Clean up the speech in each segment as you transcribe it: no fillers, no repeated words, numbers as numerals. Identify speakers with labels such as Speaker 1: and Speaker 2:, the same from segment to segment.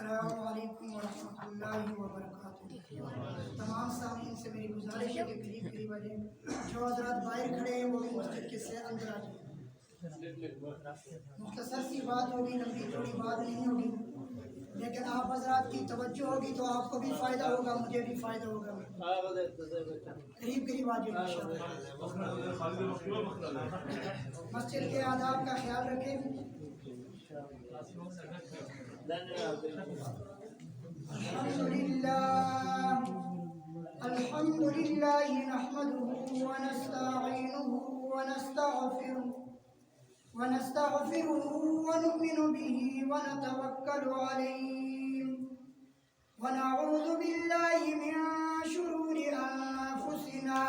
Speaker 1: السلام علیکم ورحمۃ اللہ وبرکاتہ۔ تمام سامعین سے میری گزارش ہے کہ قریب قریب آ جائیں، جو حضرات باہر کھڑے ہیں وہ بھی مسجد کے سے اندر آ جائیں۔ مختصر سی بات ہوگی، لمبی چوڑی بات نہیں ہوگی، لیکن آپ حضرات کی توجہ ہوگی تو آپ کو بھی فائدہ ہوگا، مجھے بھی فائدہ ہوگا۔ قریب قریب آ جائیں انشاءاللہ۔ مسجد کے آداب کا خیال رکھیں۔ الحمد لله نحمده ونستغفره ونؤمن به ونتوكل عليه ونعوذ بالله من شرور أنفسنا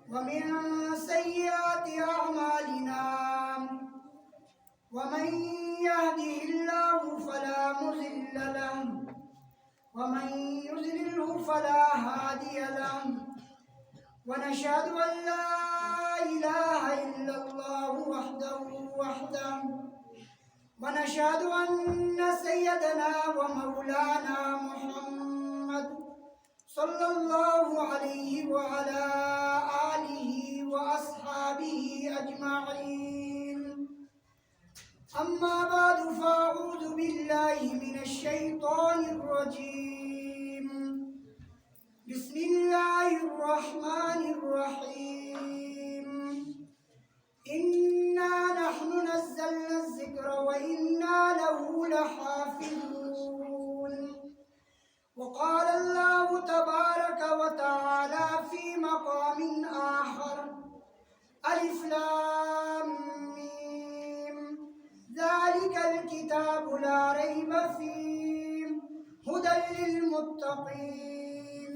Speaker 1: ومن سيئات أعمالنا، ومن يهده الله فلا مضل له ومن يضلله فلا هادي له، ونشهد أن لا إله إلا الله وحده ونشهد أن سيدنا ومولانا محمد صلى الله عليه وعلى آله وأصحابه أجمعين، أما بعد فأعوذ بالله من الشيطان الرجيم، بسم الله الرحمن الرحيم، إنا نحن نزلنا الذكر وإنا له لحافظون، وقال الله تبارك وتعالى في مقام آخر: ألف لام ميم ذلك الكتاب لا ريب فيه هدى للمتقين،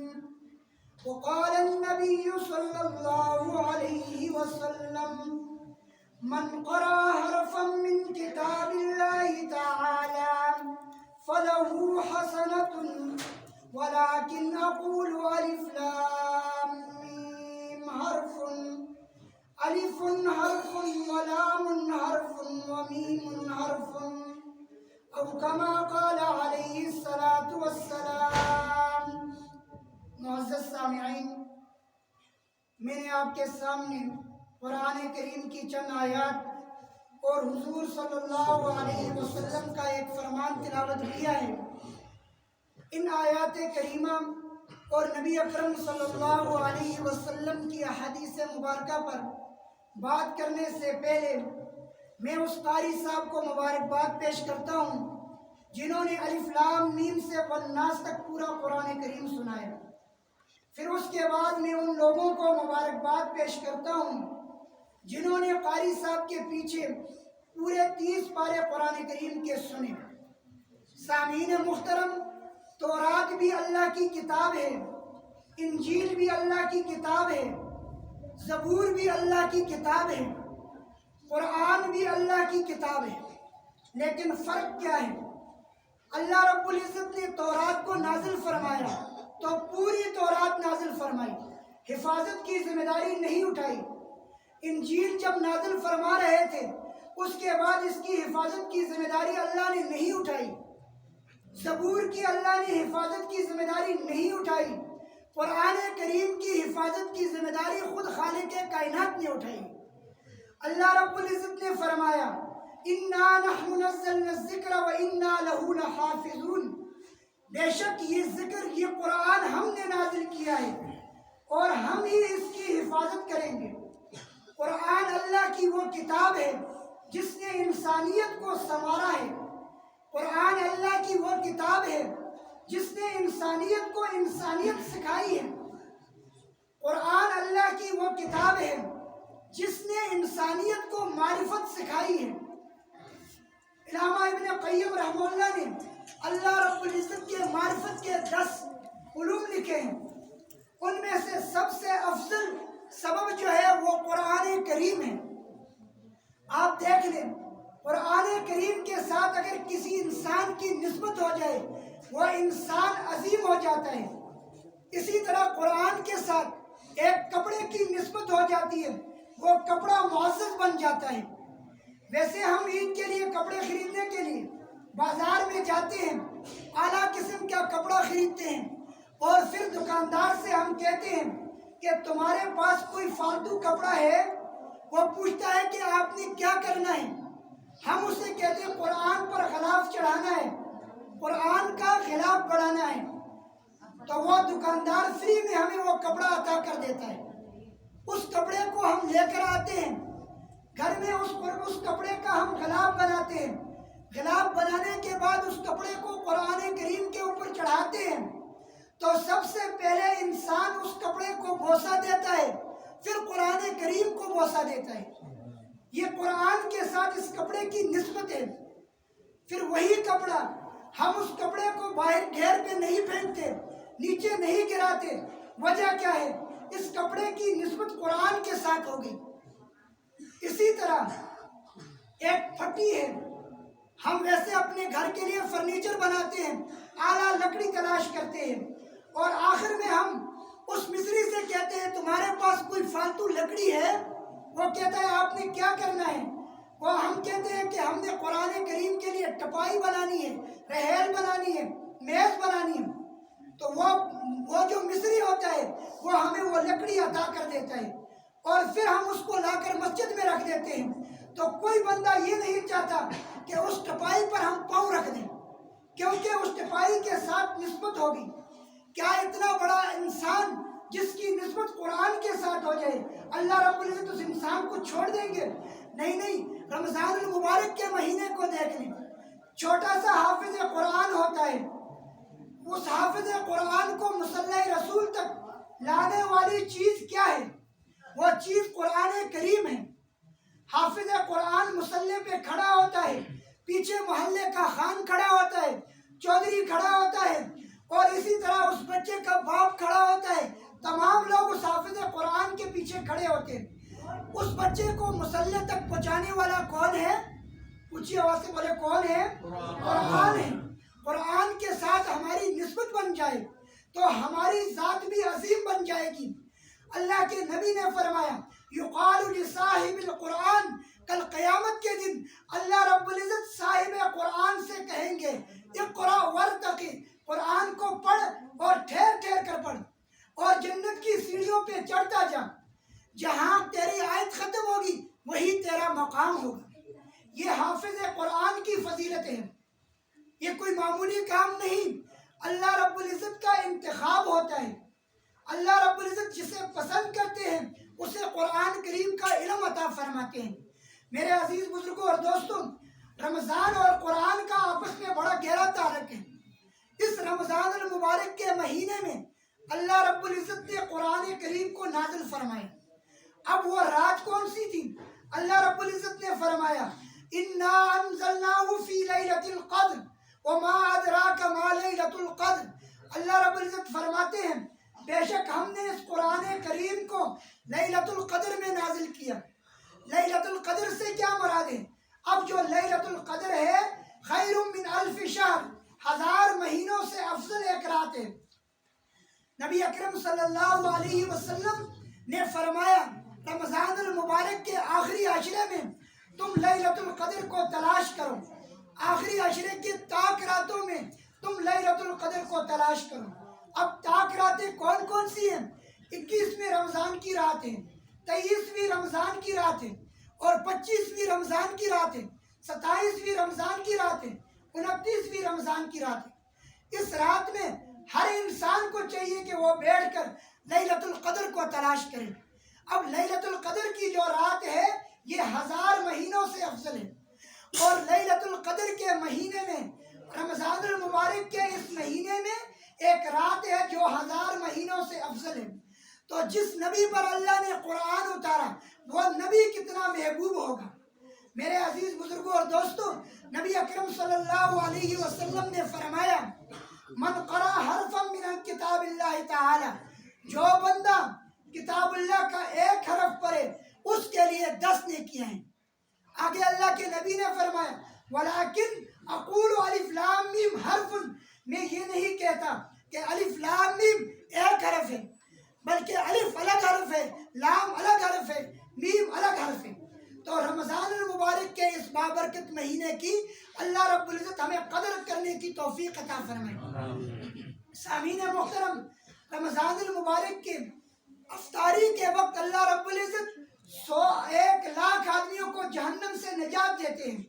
Speaker 1: وقال النبي صلى الله عليه وسلم: من قرأ حرفا من كتاب الله تعالى فله حسنة، ولكن أقول ألف لام ميم حرف، ألف حرف ولام حرف وميم حرف، أو كما قال عليه الصلاة والسلام۔ معزز سامعین، میں نے آپ کے سامنے قرآن کریم کی چند آیات اور حضور صلی اللہ علیہ وسلم کا ایک فرمان تلاوت کیا ہے۔ ان آیات کریمہ اور نبی اکرم صلی اللہ علیہ وسلم کی احادیث مبارکہ پر بات کرنے سے پہلے میں اس قاری صاحب کو مبارکباد پیش کرتا ہوں جنہوں نے الف لام میم سے والناس تک پورا قرآن کریم سنایا۔ پھر اس کے بعد میں ان لوگوں کو مبارکباد پیش کرتا ہوں جنہوں نے قاری صاحب کے پیچھے پورے 30 پارے قرآن کریم کے سنے۔ سامعین محترم، تورات بھی اللہ کی کتاب ہے، انجیل بھی اللہ کی کتاب ہے، زبور بھی اللہ کی کتاب ہے، قرآن بھی اللہ کی کتاب ہے، لیکن فرق کیا ہے؟ اللہ رب العزت نے تورات کو نازل فرمایا تو پوری تورات نازل فرمائی، حفاظت کی ذمہ داری نہیں اٹھائی۔ انجیل جب نازل فرما رہے تھے اس کے بعد اس کی حفاظت کی ذمہ داری اللہ نے نہیں اٹھائی، زبور کی اللہ نے حفاظت کی ذمہ داری نہیں اٹھائی، قرآن کریم کی حفاظت کی ذمہ داری خود خالق کائنات نے اٹھائی۔ اللہ رب العزت نے فرمایا: اِنَّا نَحْنُ نَزَّلْنَا الذِّكْرَ وَإِنَّا لَهُ لَحَافِظُونَ، بے شک یہ ذکر، یہ قرآن ہم نے نازل کیا ہے اور ہم ہی اس کی حفاظت کریں گے۔ قرآن اللہ کی وہ کتاب ہے جس نے انسانیت کو سنوارا ہے، قرآن اللہ کی وہ کتاب ہے جس نے انسانیت کو انسانیت سکھائی ہے، قرآن اللہ کی وہ کتاب ہے جس نے انسانیت کو معرفت سکھائی ہے۔ علامہ ابن قیم رحمہ اللہ نے اللہ رب العزت کے معرفت کے 10 علوم لکھے ہیں، ان میں سے سب سے افضل سبب جو ہے وہ قرآن کریم ہے۔ آپ دیکھ لیں، قرآن کریم کے ساتھ اگر کسی انسان کی نسبت ہو جائے وہ انسان عظیم ہو جاتا ہے۔ اسی طرح قرآن کے ساتھ ایک کپڑے کی نسبت ہو جاتی ہے، وہ کپڑا معزز بن جاتا ہے۔ ویسے ہم عید کے لیے کپڑے خریدنے کے لیے بازار میں جاتے ہیں، اعلیٰ قسم کا کپڑا خریدتے ہیں، اور پھر دکاندار سے ہم کہتے ہیں کہ تمہارے پاس کوئی فالتو کپڑا ہے؟ وہ پوچھتا ہے کہ آپ نے کیا کرنا ہے؟ ہم اسے کہتے ہیں قرآن پر غلاف چڑھانا ہے، قرآن کا خلاف بڑھانا ہے، تو وہ دکاندار فری میں ہمیں وہ کپڑا عطا کر دیتا ہے۔ اس کپڑے کو ہم لے کر آتے ہیں گھر میں، اس کپڑے کا ہم غلاف بناتے ہیں، غلاف بنانے کے بعد اس کپڑے کو قرآن کریم کے اوپر چڑھاتے ہیں، تو سب سے پہلے انسان اس کپڑے کو بوسہ دیتا ہے، پھر قرآن کریم کو بوسہ دیتا ہے۔ یہ قرآن کے ساتھ اس کپڑے کی نسبت ہے۔ پھر وہی کپڑا ہم اس کپڑے کو باہر گھیر پہ نہیں پھینکتے، نیچے نہیں گراتے۔ وجہ کیا ہے؟ اس کپڑے کی نسبت قرآن کے ساتھ ہوگی۔ اسی طرح ایک پھٹی ہے، ہم ویسے اپنے گھر کے لیے فرنیچر بناتے ہیں، اعلیٰ لکڑی تلاش کرتے ہیں، اور آخر میں ہم اس مستری سے کہتے ہیں تمہارے پاس کوئی فالتو لکڑی ہے؟ وہ کہتا ہے آپ نے کیا کرنا ہے؟ وہ ہم کہتے ہیں کہ ہم نے قرآن کریم کے لیے ٹپائی بنانی ہے، رحیل بنانی ہے، میز بنانی ہے، تو وہ جو مصری ہوتا ہے وہ ہمیں وہ لکڑی عطا کر دیتا ہے، اور پھر ہم اس کو لا کر مسجد میں رکھ دیتے ہیں۔ تو کوئی بندہ یہ نہیں چاہتا کہ اس ٹپائی پر ہم پاؤں رکھ دیں، کیونکہ اس ٹپائی کے ساتھ نسبت ہوگی۔ کیا اتنا بڑا انسان جس کی نسبت قرآن کے ساتھ ہو جائے، اللہ رب العزت اس انسان کو چھوڑ دیں گے؟ نہیں، رمضان المبارک کے مہینے کو دیکھ لیں، چھوٹا سا حافظ قرآن ہوتا ہے، اس حافظ قرآن کو مصلی رسول تک لانے والی چیز کیا ہے؟ وہ چیز قرآن کریم ہے۔ حافظ قرآن مصلی پہ کھڑا ہوتا ہے، پیچھے محلے کا خان کھڑا ہوتا ہے، چودھری کھڑا ہوتا ہے، اور اسی طرح اس بچے کا باپ کھڑا ہوتا ہے، تمام لوگ اس حافظ قرآن کے پیچھے کھڑے ہوتے ہیں۔ اس بچے کو مصلی تک پہنچانے والا کون ہے؟ اونچی آواز سے بولے، کون ہے؟ قرآن ہے۔ قرآن کے ساتھ ہماری نسبت بن جائے تو ہماری ذات بھی عظیم بن جائے گی۔ اللہ کے نبی نے فرمایا یقال لصاحب القرآن، کل قیامت کے دن اللہ رب العزت صاحب قرآن سے کہیں گے اقرا ورتقی، قرآن کو پڑھ اور ٹھہر ٹھہر کر پڑھ، اور جنت کی سیڑھیوں پہ چڑھتا جا، جہاں تیری آیت ختم ہوگی وہی تیرا مقام ہوگا۔ یہ حافظ قرآن کی فضیلت ہے، یہ کوئی معمولی کام نہیں۔ اللہ رب العزت کا انتخاب ہوتا ہے، اللہ رب العزت جسے پسند کرتے ہیں اسے قرآن کریم کا علم عطا فرماتے ہیں۔ میرے عزیز بزرگوں اور دوستوں، رمضان اور قرآن کا آپس میں بڑا گہرا تعلق ہے۔ اس رمضان المبارک کے مہینے میں اللہ رب العزت نے قرآن کریم کو نازل فرمایا۔ اب وہ رات کون سی تھی؟ اللہ رب العزت نے فرمایا اِنَّا أَنزَلْنَاهُ فِي لَيْلَةِ الْقَدْرِ وَمَا أَدْرَاكَ مَا لَيْلَةُ الْقَدْرِ۔ اللہ رب العزت فرماتے ہیں بے شک ہم نے اس قرآن کریم کو لیلۃ القدر میں نازل کیا۔ لیلۃ القدر سے کیا مراد ہے؟ اب جو لیلۃ القدر ہے خیر من الف شہر، 1000 مہینوں سے افضل ایک رات ہے۔ نبی اکرم صلی اللہ علیہ وسلم نے فرمایا رمضان المبارک کے آخری عشرے میں تم لیلۃ القدر کو تلاش کرو، آخری عشرے کے تاک راتوں میں تم لیلۃ القدر کو تلاش کرو۔ اب تاک راتیں کون کون سی ہیں؟ 21ویں رمضان کی رات ہے، 23ویں رمضان کی رات ہے، اور 25ویں رمضان کی رات ہے، 27ویں رمضان کی رات ہے، 29ویں رمضان کی رات ہے۔ اس رات میں ہر انسان کو چاہیے کہ وہ بیٹھ کر لیلۃ القدر کو تلاش کرے۔ اب لیلۃ القدر کی جو رات ہے یہ 1000 مہینوں سے افضل ہے، اور لیلۃ القدر کے مہینے میں، رمضان المبارک کے اس مہینے میں ایک رات ہے جو 1000 مہینوں سے افضل ہے۔ تو جس نبی پر اللہ نے قرآن اتارا وہ نبی کتنا محبوب ہوگا۔ میرے عزیز بزرگوں اور دوستوں، نبی اکرم صلی اللہ علیہ وسلم نے فرمایا من قرأ حرفا من کتاب اللہ تعالی، جو بندہ کتاب اللہ کا ایک حرف پڑھے اس کے لیے 10 نیکیاں ہیں۔ آگے اللہ کے نبی نے فرمایا ولیکن اقول الف لام میم حرف، میں یہ نہیں کہتا کہ الف لام میم ایک حرف ہے، بلکہ الف الگ حرف ہے، لام الگ حرف ہے، میم الگ حرف ہے۔ تو تو رمضان المبارک کے اس بابرکت مہینے کی اللہ رب العزت ہمیں قدر کرنے کی توفیق عطا فرمائے۔ سامعین محترم، رمضان المبارک کے افطاری کے وقت اللہ رب العزت 1,00,000 آدمیوں کو جہنم سے نجات دیتے ہیں،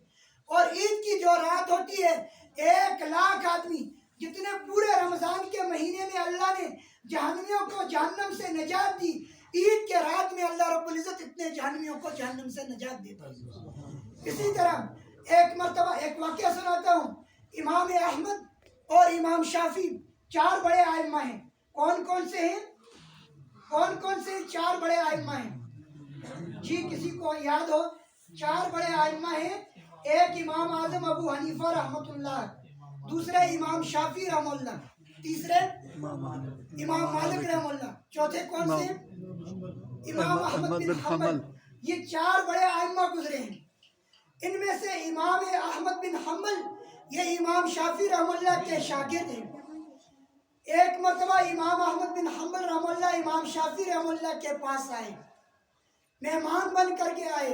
Speaker 1: اور عید کی جو رات ہوتی ہے 1,00,000 آدمی جتنے پورے رمضان کے مہینے میں اللہ نے جہنمیوں کو جہنم سے نجات دی، عید کے رات میں اللہ رب العزت اتنے جہنمیوں کو جہنم سے نجات دیتا ہے۔ اسی طرح ایک مرتبہ ایک واقعہ سناتا ہوں۔ امام احمد اور امام شافعی 4 بڑے ائمہ ہیں۔ کون کون سے ہیں؟ کون کون سے 4 بڑے ائمہ ہیں؟ جی کسی کو یاد ہو؟ 4 بڑے ائمہ ہیں۔ ایک امام اعظم ابو حنیفہ رحمۃ اللہ، دوسرے امام شافعی رحمہ اللہ، تیسرے امام مالک رحمہ اللہ، چوتھے کون سے؟ امام احمد بن حنبل۔ یہ 4 بڑے ائمہ گزرے ہیں۔ ان میں سے امام احمد بن حنبل یہ امام شافعی رحمہ اللہ کے شاگرد ہیں۔ ایک مرتبہ امام احمد بن حنبل رحمہ اللہ امام شافعی رحمہ اللہ کے پاس آئے، مہمان بن کر کے آئے۔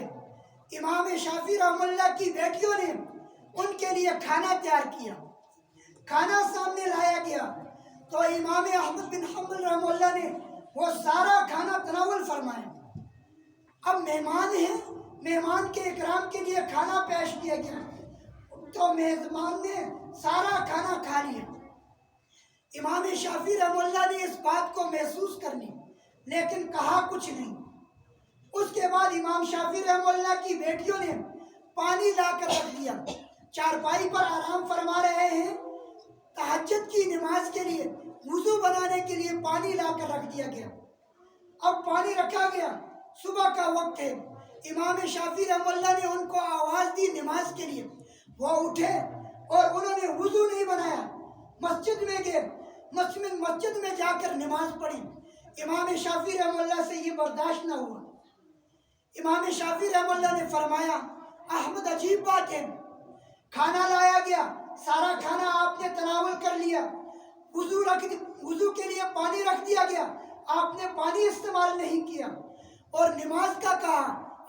Speaker 1: امام شافعی رحمہ اللہ کی بیٹیوں نے ان کے لیے کھانا تیار کیا، کھانا سامنے لایا گیا تو امام احمد بن حنبل رحمہ اللہ نے وہ سارا کھانا تناول فرمایا۔ اب مہمان ہیں، مہمان کے اکرام کے لیے کھانا پیش کیا گیا تو میزبان نے سارا کھانا کھا لیا۔ امام شافعی رحمہ اللہ نے اس بات کو محسوس کر لی لیکن کہا کچھ نہیں۔ اس کے بعد امام شافعی رحمہ اللہ کی بیٹیوں نے پانی لا کر رکھ دیا، چارپائی پر آرام فرما رہے ہیں، تہجد کی نماز کے لیے وضو بنانے کے لیے پانی لا کر رکھ دیا گیا۔ اب پانی رکھا گیا، صبح کا وقت ہے، امام شافعی رحمہ اللہ نے ان کو آواز دی نماز کے لیے، وہ اٹھے اور انہوں نے وضو نہیں بنایا، مسجد میں گئے، مسجد میں جا کر نماز پڑھی۔ امام شافعی رحمہ اللہ سے یہ برداشت نہ ہوا۔ امام شافعی رحمہ اللہ نے فرمایا، احمد عجیب بات ہے، کھانا لایا گیا، سارا کھانا آپ نے تناول کر لیا، وضو کے لیے پانی رکھ دیا گیا، آپ نے پانی استعمال نہیں کیا، اور نماز کا کہا،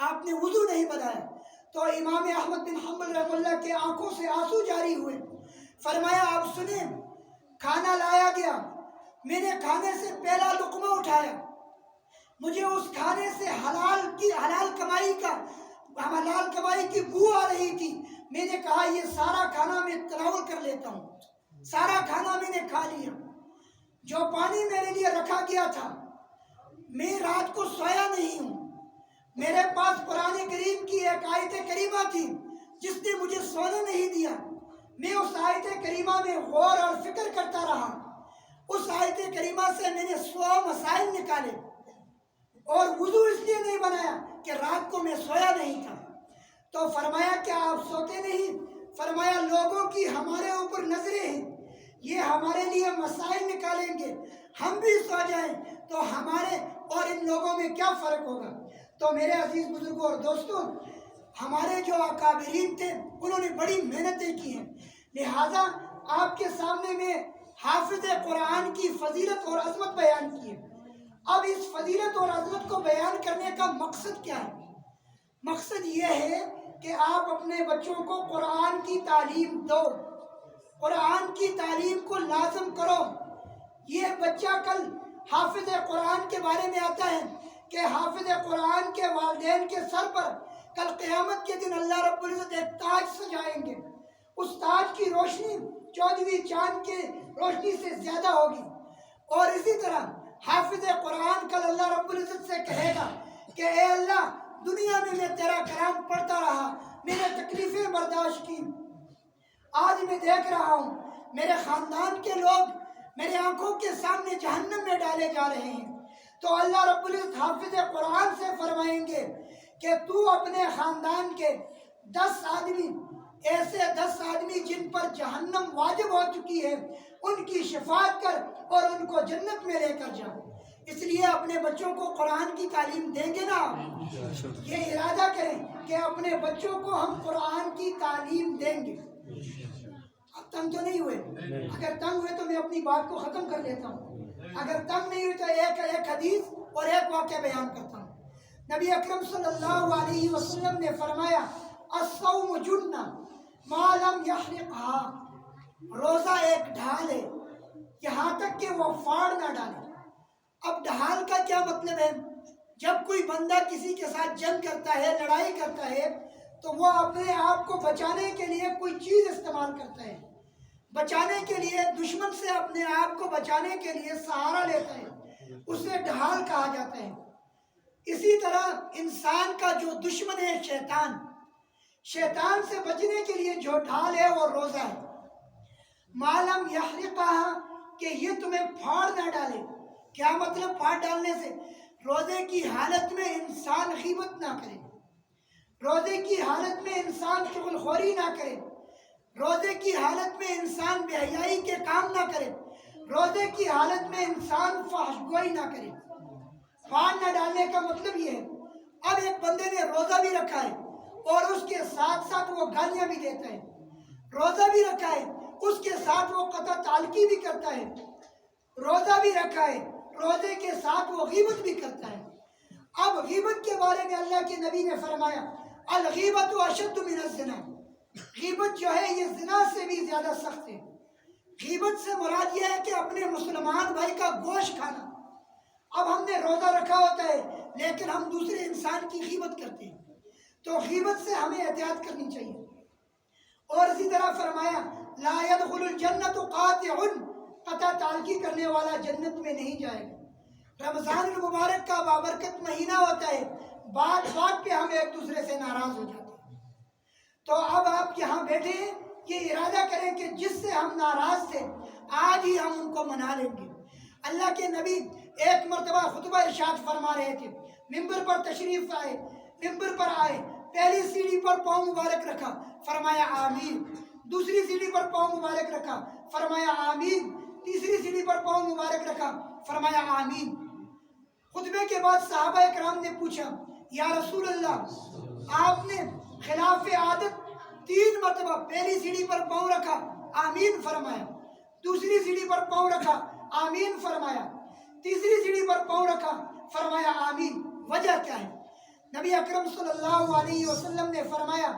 Speaker 1: آپ نے وضو نہیں بنایا۔ تو امام احمد بن حنبل رحمہ اللہ کے آنکھوں سے آنسو جاری ہوئے۔ فرمایا آپ سنیں، کھانا لایا گیا، میں نے کھانے سے پہلا لقمہ اٹھایا، مجھے اس کھانے سے حلال کمائی کی بو آ رہی تھی، میں نے کہا یہ سارا کھانا میں تناول کر لیتا ہوں، سارا کھانا میں نے کھا لیا۔ جو پانی میرے لیے رکھا گیا تھا، میں رات کو سویا نہیں ہوں، میرے پاس قرآن کریم کی ایک آیت کریمہ تھی جس نے مجھے سونے نہیں دیا، میں اس آیت کریمہ میں غور اور فکر کرتا رہا، اس آیت کریمہ سے میں نے 100 مسائل نکالے، اور وضو اس لیے نہیں بنایا کہ رات کو میں سویا نہیں تھا۔ تو فرمایا کیا آپ سوتے نہیں؟ فرمایا لوگوں کی ہمارے اوپر نظریں ہیں، یہ ہمارے لیے مسائل نکالیں گے، ہم بھی سو جائیں تو ہمارے اور ان لوگوں میں کیا فرق ہوگا؟ تو میرے عزیز بزرگوں اور دوستوں، ہمارے جو اکابرین تھے انہوں نے بڑی محنتیں کی ہیں، لہٰذا آپ کے سامنے میں حافظ قرآن کی فضیلت اور عظمت بیان کی ہے۔ اب اس فضیلت اور عظمت کو بیان کرنے کا مقصد کیا ہے؟ مقصد یہ ہے کہ آپ اپنے بچوں کو قرآن کی تعلیم دو، قرآن کی تعلیم کو لازم کرو۔ یہ بچہ کل حافظ قرآن کے بارے میں آتا ہے کہ حافظ قرآن کے والدین کے سر پر کل قیامت کے دن اللہ رب العزت ایک تاج سجائیں گے، اس تاج کی روشنی 14ویں چاند کے روشنی سے زیادہ ہوگی۔ اور اسی طرح حافظ قرآن کل اللہ رب العزت سے کہے گا کہ اے اللہ، دنیا میں میں تیرا کلام پڑھتا رہا، میں نے تکلیفیں برداشت کی، آج میں دیکھ رہا ہوں میرے خاندان کے لوگ میرے آنکھوں کے سامنے جہنم میں ڈالے جا رہے ہیں۔ تو اللہ رب العزت حافظ قرآن سے فرمائیں گے کہ تو اپنے خاندان کے 10 آدمی، ایسے 10 آدمی جن پر جہنم واجب ہو چکی ہے، ان کی شفاعت کر اور ان کو جنت میں لے کر جا۔ اس لیے اپنے بچوں کو قرآن کی تعلیم دیں گے نا، یہ ارادہ کریں کہ اپنے بچوں کو ہم قرآن کی تعلیم دیں گے۔ اب تنگ تو نہیں ہوئے؟ اگر تنگ ہوئے تو میں اپنی بات کو ختم کر لیتا ہوں، اگر تنگ نہیں ہوئے تو ایک حدیث اور ایک واقعہ بیان کرتا ہوں۔ نبی اکرم صلی اللہ علیہ وسلم نے فرمایا الصوم جنہ ما لم یحرقها، روزہ ایک ڈھال ہے یہاں تک کہ وہ پھاڑ نہ ڈالے۔ اب ڈھال کا کیا مطلب ہے؟ جب کوئی بندہ کسی کے ساتھ جنگ کرتا ہے، لڑائی کرتا ہے، تو وہ اپنے آپ کو بچانے کے لیے کوئی چیز استعمال کرتا ہے، بچانے کے لیے، دشمن سے اپنے آپ کو بچانے کے لیے سہارا لیتا ہے، اسے ڈھال کہا جاتا ہے۔ اسی طرح انسان کا جو دشمن ہے شیطان، شیطان سے بچنے کے لیے جو ڈھال ہے وہ روزہ ہے۔ معلوم یحرقها، کہ یہ تمہیں پھاڑ نہ ڈالے۔ کیا مطلب پھاڑ ڈالنے سے؟ روزے کی حالت میں انسان غیبت نہ کرے، روزے کی حالت میں انسان چغل خوری نہ کرے، روزے کی حالت میں انسان بے حیائی کے کام نہ کرے، روزے کی حالت میں انسان فحش گوئی نہ کرے۔ پھاڑ نہ ڈالنے کا مطلب یہ ہے، اب ایک بندے نے روزہ بھی رکھا ہے اور اس کے ساتھ ساتھ وہ گالیاں بھی دیتا ہے، روزہ بھی رکھا ہے اس کے ساتھ وہ قطع تعلقی بھی کرتا ہے، روزہ بھی رکھا ہے روزے کے ساتھ وہ غیبت بھی کرتا ہے۔ اب غیبت کے بارے میں اللہ کے نبی نے فرمایا الغیبت اشد من الزنا، غیبت جو ہے یہ زنا سے بھی زیادہ سخت ہے۔ غیبت سے مراد یہ ہے کہ اپنے مسلمان بھائی کا گوشت کھانا۔ اب ہم نے روزہ رکھا ہوتا ہے لیکن ہم دوسرے انسان کی غیبت کرتے ہیں، تو غیبت سے ہمیں احتیاط کرنی چاہیے۔ اور اسی طرح فرمایا لا يدخل الجنت قاطع، قطع تعلقی کرنے والا جنت میں نہیں جائے گا۔ رمضان المبارک کا بابرکت مہینہ ہوتا ہے، بات بات پہ ہم ایک دوسرے سے ناراض ہو جاتے ہیں، تو اب آپ یہاں بیٹھے یہ ارادہ کریں کہ جس سے ہم ناراض تھے آج ہی ہم ان کو منا لیں گے۔ اللہ کے نبی ایک مرتبہ خطبہ ارشاد فرما رہے تھے، ممبر پر تشریف آئے، ممبر پر آئے، پہلی سیڑھی پر پاؤں مبارک رکھا، فرمایا آمین، دوسری سیڑھی پر پاؤں مبارک رکھا، فرمایا آمین، تیسری سیڑھی پر پاؤں مبارک رکھا، فرمایا آمین۔ خطبے کے بعد صحابہ اکرام نے پوچھا یا رسول اللہ، آپ نے خلاف عادت 3 مرتبہ پہلی سیڑھی پر پاؤں رکھا، آمین فرمایا، دوسری سیڑھی پر پاؤں رکھا، آمین فرمایا، تیسری سیڑھی پر پاؤں رکھا، فرمایا آمین، وجہ کیا ہے؟ نبی اکرم صلی اللہ علیہ وسلم نے فرمایا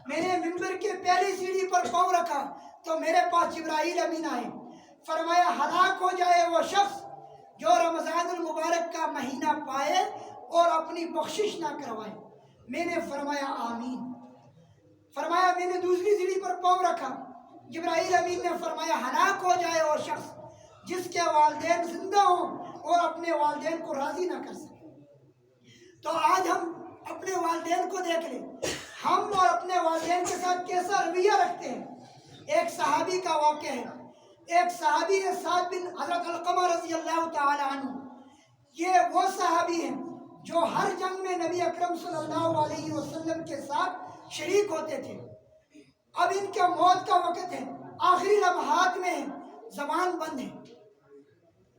Speaker 1: میں نے ممبر کے پہلی سیڑھی پر پاؤں رکھا تو میرے پاس جبرائیل امین آئے، فرمایا ہلاک ہو جائے وہ شخص جو رمضان المبارک کا مہینہ پائے اور اپنی بخشش نہ کروائے۔ میں نے فرمایا آمین، فرمایا میں نے دوسری سیڑھی پر پاؤں رکھا، جبرائیل امین نے فرمایا ہلاک ہو جائے وہ شخص جس کے والدین زندہ ہوں اور اپنے والدین کو راضی نہ کر سکے۔ تو آج ہم اپنے والدین کو دیکھ لیں، ہم اور اپنے والدین کے ساتھ کیسا رویہ رکھتے ہیں۔ ایک صحابی کا واقعہ ہے، ایک صحابی ہے سعد بن حضرت علقمہ رضی اللہ تعالی عنہ، یہ وہ صحابی ہیں جو ہر جنگ میں نبی اکرم صلی اللہ علیہ وسلم کے ساتھ شریک ہوتے تھے۔ اب ان کے موت کا وقت ہے، آخری لمحات میں زبان بند ہے،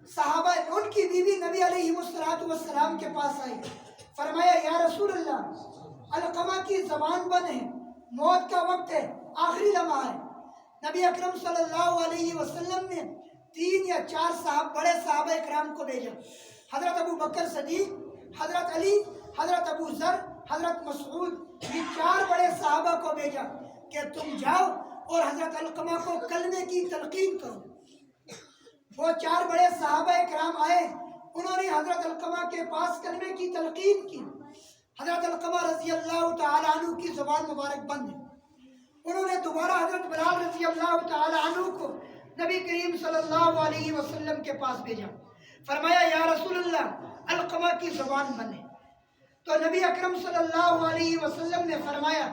Speaker 1: صحابہ ان کی بیوی نبی علیہ السلام کے پاس آئی، فرمایا یا رسول اللہ علقمہ کی زبان بند ہے، موت کا وقت ہے، آخری لمحہ ہے۔ نبی اکرم صلی اللہ علیہ وسلم نے 3 یا 4 بڑے صحابہ اکرام کو بھیجا، حضرت ابو بکر صدیق، حضرت علی، حضرت ابو ذر، حضرت مسعود، یہ 4 بڑے صحابہ کو بھیجا کہ تم جاؤ اور حضرت علقمہ کو کلمے کی تلقین کرو۔ وہ 4 بڑے صحابہ اکرام آئے، انہوں نے حضرت علقمہ کے پاس کلمے کی تلقین کی۔ حضرت علقمہ رضی اللہ تعالی عنہ کی زبان مبارک بند ہے، انہوں نے دوبارہ حضرت بلال رضی اللہ تعالی عنہ کو نبی کریم صلی اللہ علیہ وسلم کے پاس بھیجا، فرمایا یا رسول اللہ علقمہ کی زبان بند ہے۔ تو نبی اکرم صلی اللہ علیہ وسلم نے فرمایا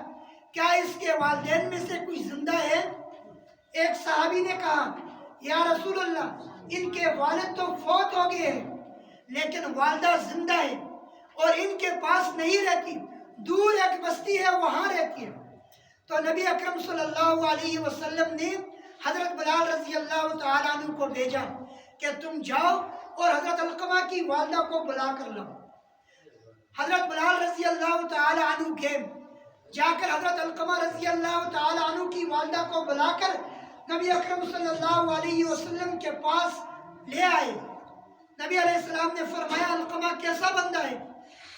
Speaker 1: کیا اس کے والدین میں سے کوئی زندہ ہے؟ ایک صحابی نے کہا یا رسول اللہ ان کے والد تو فوت ہو گئے ہیں لیکن والدہ زندہ ہے اور ان کے پاس نہیں رہتی، دور ایک بستی ہے وہاں رہتی ہے۔ تو نبی اکرم صلی اللہ علیہ وسلم نے حضرت بلال رضی اللہ تعالیٰ عنہ کو بھیجا کہ تم جاؤ اور حضرت علقمہ کی والدہ کو بلا کر لاؤ۔ حضرت بلال رضی اللہ تعالیٰ عنہ گئے، جا کر حضرت علقمہ رضی اللہ تعالیٰ عنہ کی والدہ کو بلا کر نبی اکرم صلی اللہ علیہ وسلم کے پاس لے آئے۔ نبی علیہ السلام نے فرمایا علقمہ کیسا بندہ ہے؟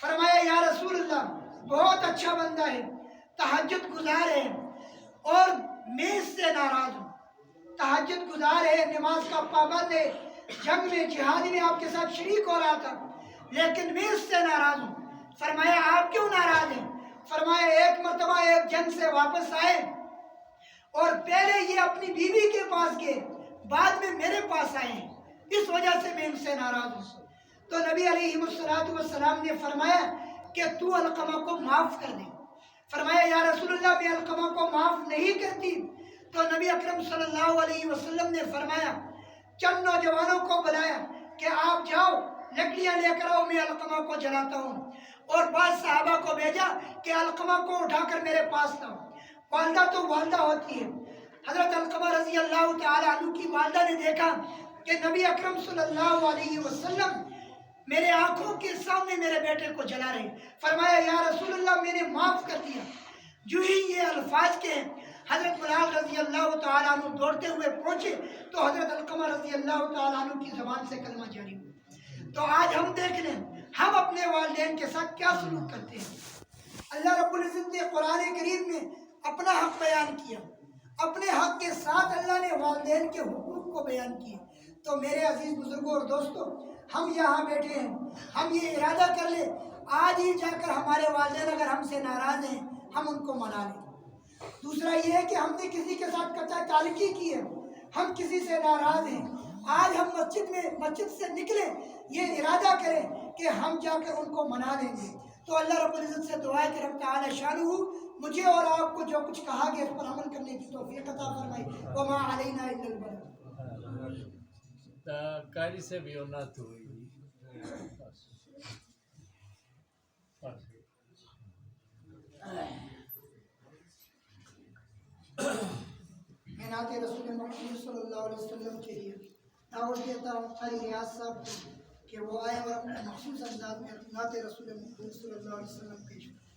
Speaker 1: فرمایا یا رسول اللہ بہت اچھا بندہ ہے، تہجد گزار ہے اور میں اس سے ناراض ہوں۔ تہجد گزار ہے، نماز کا پابند ہے، جنگ میں جہاد میں آپ کے ساتھ شریک ہو رہا تھا، لیکن میں اس سے ناراض ہوں۔ فرمایا آپ کیوں ناراض ہیں؟ فرمایا ایک مرتبہ ایک جنگ سے واپس آئے اور پہلے یہ اپنی بیوی کے پاس گئے، بعد میں میرے پاس آئے ہیں، اس وجہ سے میں ان سے ناراض ہوں۔ تو نبی علیہ السلام نے فرمایا کہ تو علقمہ کو معاف کر دے۔ فرمایا یا رسول اللہ میں علقمہ کو معاف نہیں کرتی۔ تو نبی اکرم صلی اللہ علیہ وسلم نے فرمایا، چند نوجوانوں کو بلایا کہ آپ جاؤ لکڑیاں لے کر آؤ، میں علقمہ کو جلاتا ہوں، اور بعض صحابہ کو بھیجا کہ علقمہ کو اٹھا کر میرے پاس لاؤ۔ والدہ تو والدہ ہوتی ہے، حضرت علقمہ رضی اللہ تعالی عنہ کی والدہ نے دیکھا کہ نبی اکرم صلی اللہ علیہ وسلم میرے آنکھوں کے سامنے میرے بیٹے کو جلا رہے، فرمایا یا رسول اللہ میں نے معاف کر دیا۔ جو ہی یہ الفاظ کے حضرت بلال رضی اللہ تعالیٰ عنہ دوڑتے ہوئے پہنچے تو حضرت علقمہ رضی اللہ تعالیٰ عنہ کی زبان سے کلمہ جاری ہوا۔ تو آج ہم دیکھ لیں ہم اپنے والدین کے ساتھ کیا سلوک کرتے ہیں۔ اللہ رب العزت نے قرآن کریم میں اپنا حق بیان کیا، اپنے حق کے ساتھ اللہ نے والدین کے حقوق کو بیان کیا۔ تو میرے عزیز بزرگوں اور دوستوں، ہم یہاں بیٹھے ہیں، ہم یہ ارادہ کر لیں آج ہی جا کر ہمارے والدین اگر ہم سے ناراض ہیں ہم ان کو منا لیں۔ دوسرا یہ ہے کہ ہم نے کسی کے ساتھ قطع تعلقی کی ہے، ہم کسی سے ناراض ہیں، آج ہم مسجد سے نکلیں یہ ارادہ کریں کہ ہم جا کر ان کو منا لیں گے۔ تو اللہ رب العزت سے دعا ہے کہ رب تعالی شانہ مجھے اور آپ کو جو کچھ کہا گیا اس پر عمل کرنے کی توفیق عطا فرمائے۔ وما علینا الا البلاغ۔
Speaker 2: قاری سے بھی اونات ہوئی۔
Speaker 1: میں نعت رسول محمد صلی اللہ علیہ وسلم کے لیے دعوت دیتا ہوں قاری ریاض صاحب کو کہ وہ آئے اور اپنے مخصوص انداز میں نعت رسول محمد صلی اللہ علیہ وسلم پیش کریں۔